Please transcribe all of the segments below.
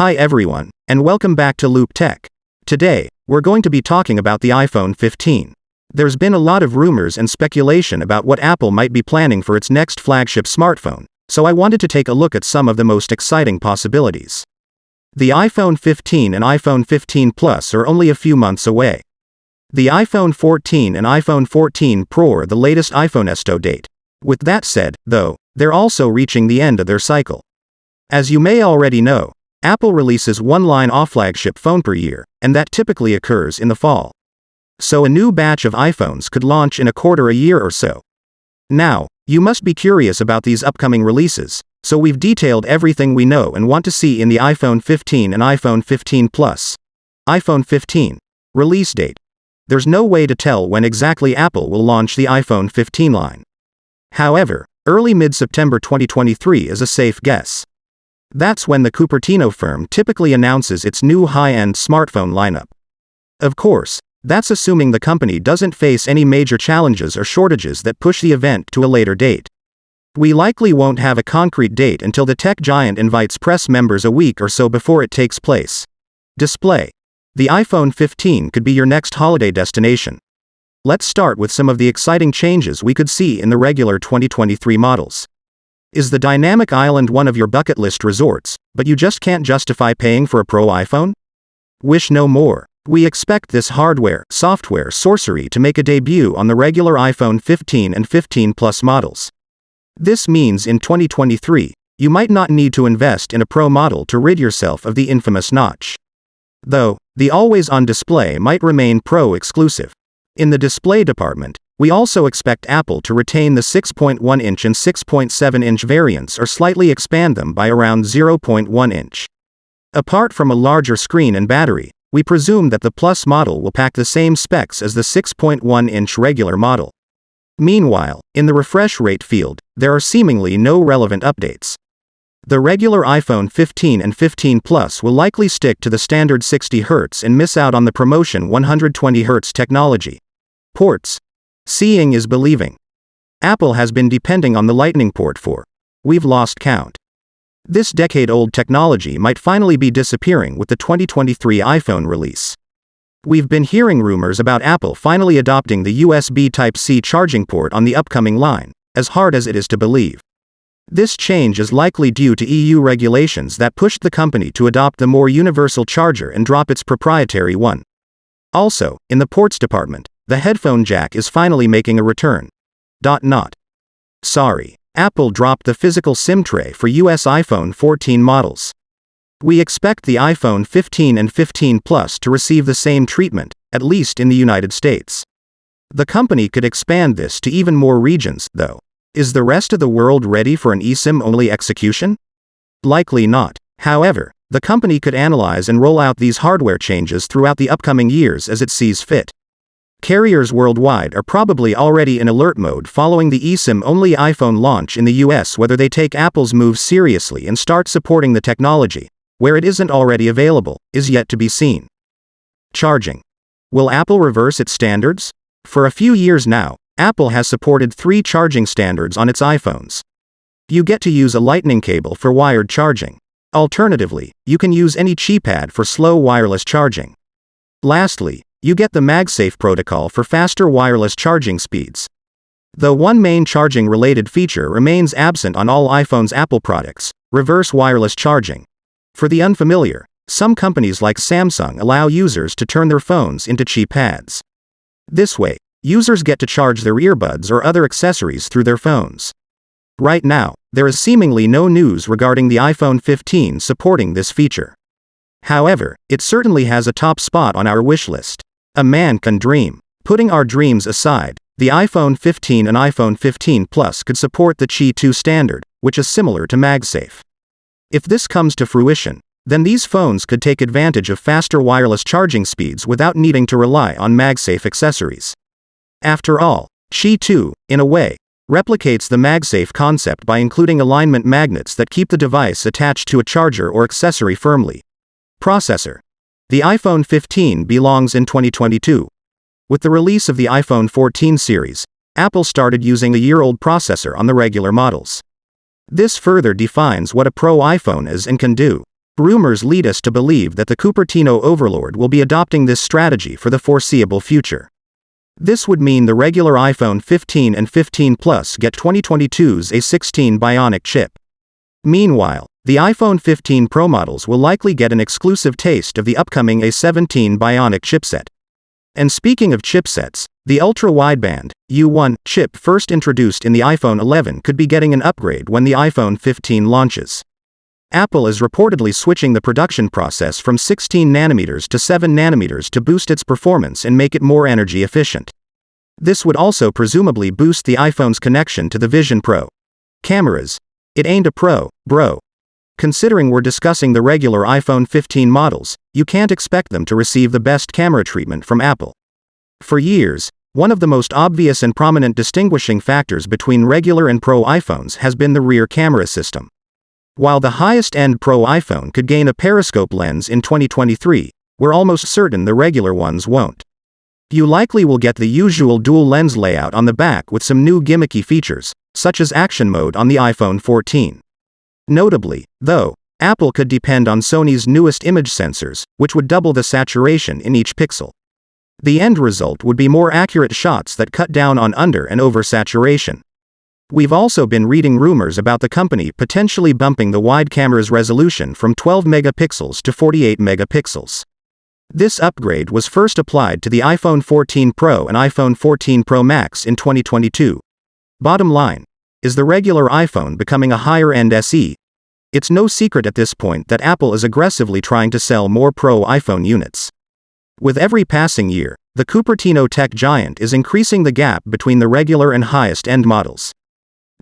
Hi everyone, and welcome back to Loop Tech. Today, we're going to be talking about the iPhone 15. There's been a lot of rumors and speculation about what Apple might be planning for its next flagship smartphone, so I wanted to take a look at some of the most exciting possibilities. The iPhone 15 and iPhone 15 Plus are only a few months away. The iPhone 14 and iPhone 14 Pro are the latest iPhone STO date. With that said, though, they're also reaching the end of their cycle. As you may already know, Apple releases one line of flagship phone per year, and that typically occurs in the fall. So a new batch of iPhones could launch in a year or so. Now, you must be curious about these upcoming releases, so we've detailed everything we know and want to see in the iPhone 15 and iPhone 15 Plus. iPhone 15. Release date. There's no way to tell when exactly Apple will launch the iPhone 15 line. However, early mid-September 2023 is a safe guess. That's when the Cupertino firm typically announces its new high-end smartphone lineup. Of course, that's assuming the company doesn't face any major challenges or shortages that push the event to a later date. We likely won't have a concrete date until the tech giant invites press members a week or so before it takes place. Display. The iPhone 15 could be your next holiday destination. Let's start with some of the exciting changes we could see in the regular 2023 models. Is the dynamic island one of your bucket list resorts, but you just can't justify paying for a Pro iPhone? Wish no more. We expect this hardware-software sorcery to make a debut on the regular iPhone 15 and 15 Plus models. This means in 2023, you might not need to invest in a Pro model to rid yourself of the infamous notch. Though, the always-on display might remain Pro exclusive. In the display department, we also expect Apple to retain the 6.1-inch and 6.7-inch variants or slightly expand them by around 0.1 inch. Apart from a larger screen and battery, we presume that the Plus model will pack the same specs as the 6.1-inch regular model. Meanwhile, in the refresh rate field, there are seemingly no relevant updates. The regular iPhone 15 and 15 Plus will likely stick to the standard 60 Hz and miss out on the promotion 120 Hz technology. Ports. Seeing is believing. Apple has been depending on the Lightning port for, we've lost count. This decade-old technology might finally be disappearing with the 2023 iPhone release. We've been hearing rumors about Apple finally adopting the USB Type-C charging port on the upcoming line, as hard as it is to believe. This change is likely due to EU regulations that pushed the company to adopt the more universal charger and drop its proprietary one. Also, in the ports department, the headphone jack is finally making a return. Sorry, Apple dropped the physical SIM tray for US iPhone 14 models. We expect the iPhone 15 and 15 Plus to receive the same treatment, at least in the United States. The company could expand this to even more regions, though. Is the rest of the world ready for an eSIM-only execution? Likely not. However, the company could analyze and roll out these hardware changes throughout the upcoming years as it sees fit. Carriers worldwide are probably already in alert mode following the eSIM-only iPhone launch in the US. Whether they take Apple's move seriously and start supporting the technology, where it isn't already available, is yet to be seen. Charging. Will Apple reverse its standards? For a few years now, Apple has supported 3 charging standards on its iPhones. You get to use a Lightning cable for wired charging. Alternatively, you can use any keypad for slow wireless charging. Lastly, you get the MagSafe protocol for faster wireless charging speeds. Though one main charging-related feature remains absent on all iPhone's Apple products, reverse wireless charging. For the unfamiliar, some companies like Samsung allow users to turn their phones into keypads. This way, users get to charge their earbuds or other accessories through their phones. Right now, there is seemingly no news regarding the iPhone 15 supporting this feature. However, it certainly has a top spot on our wish list. A man can dream. Putting our dreams aside, the iPhone 15 and iPhone 15 Plus could support the Qi 2 standard, which is similar to MagSafe. If this comes to fruition, then these phones could take advantage of faster wireless charging speeds without needing to rely on MagSafe accessories. After all, Qi 2, in a way, replicates the MagSafe concept by including alignment magnets that keep the device attached to a charger or accessory firmly. Processor. The iPhone 15 belongs in 2022. With the release of the iPhone 14 series, Apple started using a year-old processor on the regular models. This further defines what a Pro iPhone is and can do. Rumors lead us to believe that the Cupertino overlord will be adopting this strategy for the foreseeable future. This would mean the regular iPhone 15 and 15 Plus get 2022's A16 Bionic chip. Meanwhile, the iPhone 15 Pro models will likely get an exclusive taste of the upcoming A17 Bionic chipset. And speaking of chipsets, the ultra-wideband U1 chip first introduced in the iPhone 11 could be getting an upgrade when the iPhone 15 launches. Apple is reportedly switching the production process from 16 nanometers to 7 nanometers to boost its performance and make it more energy efficient. This would also presumably boost the iPhone's connection to the Vision Pro. Cameras. It ain't a pro, bro. Considering we're discussing the regular iPhone 15 models, you can't expect them to receive the best camera treatment from Apple. For years, one of the most obvious and prominent distinguishing factors between regular and Pro iPhones has been the rear camera system. While the highest-end Pro iPhone could gain a periscope lens in 2023, we're almost certain the regular ones won't. You likely will get the usual dual lens layout on the back with some new gimmicky features, such as action mode on the iPhone 14. Notably, though, Apple could depend on Sony's newest image sensors, which would double the saturation in each pixel. The end result would be more accurate shots that cut down on under and over saturation. We've also been reading rumors about the company potentially bumping the wide camera's resolution from 12 megapixels to 48 megapixels. This upgrade was first applied to the iPhone 14 Pro and iPhone 14 Pro Max in 2022. Bottom line, is the regular iPhone becoming a higher-end SE? It's no secret at this point that Apple is aggressively trying to sell more Pro iPhone units. With every passing year, the Cupertino tech giant is increasing the gap between the regular and highest-end models.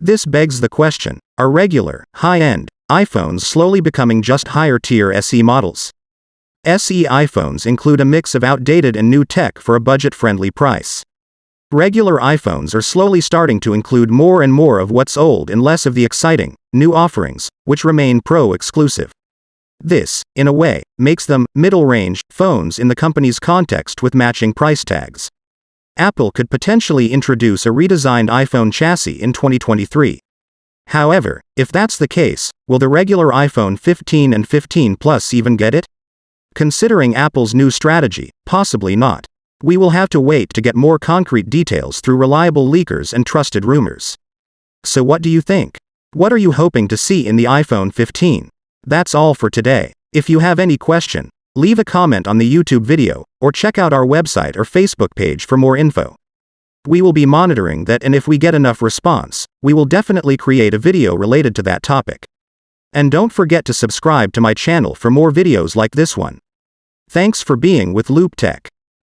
This begs the question, are regular, high-end iPhones slowly becoming just higher-tier SE models? SE iPhones include a mix of outdated and new tech for a budget-friendly price. Regular iPhones are slowly starting to include more and more of what's old and less of the exciting, new offerings, which remain Pro exclusive. This, in a way, makes them middle-range phones in the company's context with matching price tags. Apple could potentially introduce a redesigned iPhone chassis in 2023. However, if that's the case, will the regular iPhone 15 and 15 Plus even get it? Considering Apple's new strategy, possibly not. We will have to wait to get more concrete details through reliable leakers and trusted rumors. So what do you think? What are you hoping to see in the iPhone 15? That's all for today. If you have any question, leave a comment on the YouTube video, or check out our website or Facebook page for more info. We will be monitoring that, and if we get enough response, we will definitely create a video related to that topic. And don't forget to subscribe to my channel for more videos like this one. Thanks for being with Loop Tech.